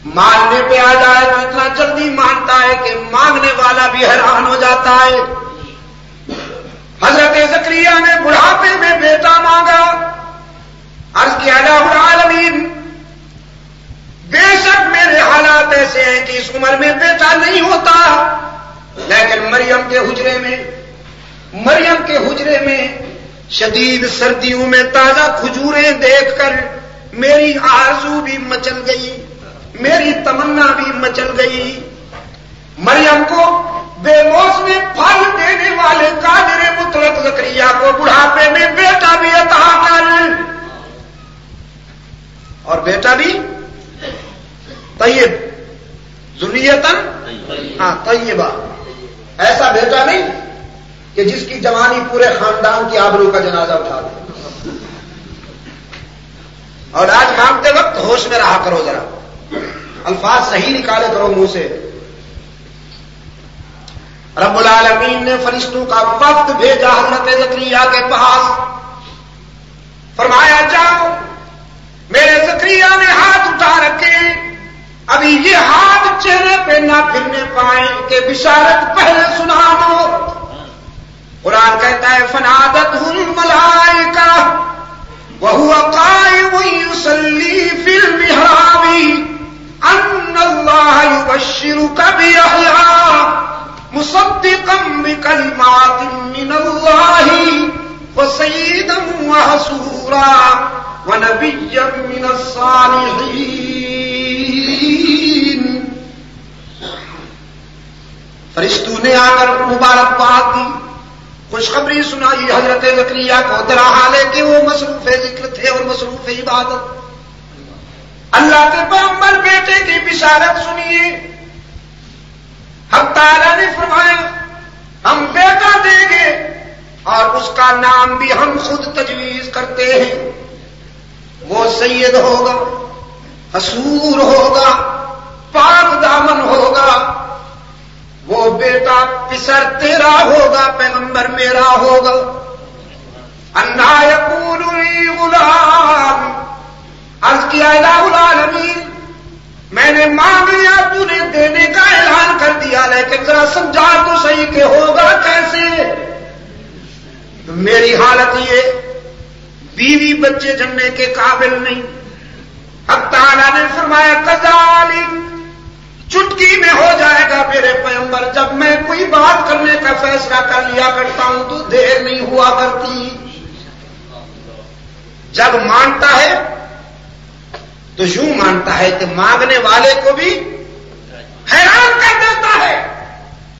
مانگنے پہ آ جائے تو اتنا جلدی مانتا ہے کہ مانگنے والا بھی حیران ہو جاتا ہے۔ حضرت زکریا نے بڑھاپے میں بیٹا مانگا، عرض کیا الہ العالمین بے شک میرے حالات ایسے ہیں کہ اس عمر میں بیٹا نہیں ہوتا، لیکن مریم کے حجرے میں شدید سردیوں میں تازہ کھجوریں دیکھ کر میری آرزو بھی مچل گئی، میری تمنا بھی مچل گئی۔ مریم کو بے موسم پھل دینے والے قادر مطلق زکریا کو بڑھاپے میں بیٹا بھی عطا کر، اور بیٹا بھی طیب، ذریتاً طیبہ، ایسا بیٹا نہیں کہ جس کی جوانی پورے خاندان کی آبرو کا جنازہ اٹھا دے۔ اور آج مانگتے وقت ہوش میں رہا کرو، ذرا الفاظ صحیح نکالے کرو منہ سے۔ رب العالمین نے فرشتوں کا وفد بھیجا حضرت زکریا کے پاس، فرمایا جاؤ، میرے زکریا نے ہاتھ اٹھا رکھے، ابھی یہ ہاتھ چہرے پہ نہ پھرنے پائیں کہ بشارت پہلے سنا دو۔ قرآن کہتا ہے فنادتہ الملائکہ وہو قائم یصلی فی المحراب ان اللہ یبشرک بیحییٰ مصدقا بکلمات من اللہ وسیدا وحصورا ونبیا من الصالحین۔ فرشتوں نے آ کر مبارکباد دی، خوشخبری سنائی حضرت زکریا کو، درا حال ہے کہ وہ مصروف ذکر تھے اور مصروف عبادت۔ اللہ کے پیغمبر بیٹے کی بشارت سنیے، حق تعالیٰ نے فرمایا ہم بیٹا دیں گے اور اس کا نام بھی ہم خود تجویز کرتے ہیں، وہ سید ہوگا، حصور ہوگا، پاک دامن ہوگا، وہ بیٹا پسر تیرا ہوگا، پیغمبر میرا ہوگا۔ انا یکون لی غلام، عرض کیا الہ العالمین میں نے مانگ لیا، تو نے دینے کا اعلان کر دیا، لیکن ذرا سمجھا تو صحیح کہ ہوگا کیسے؟ میری حالت یہ بیوی بچے جننے کے قابل نہیں۔ حق تعالیٰ نے فرمایا کذالک، چٹکی میں ہو جائے گا میرے پیغمبر، جب میں کوئی بات کرنے کا فیصلہ کر لیا کرتا ہوں تو دیر نہیں ہوا کرتی۔ جب مانتا ہے تو یوں مانتا ہے کہ مانگنے والے کو بھی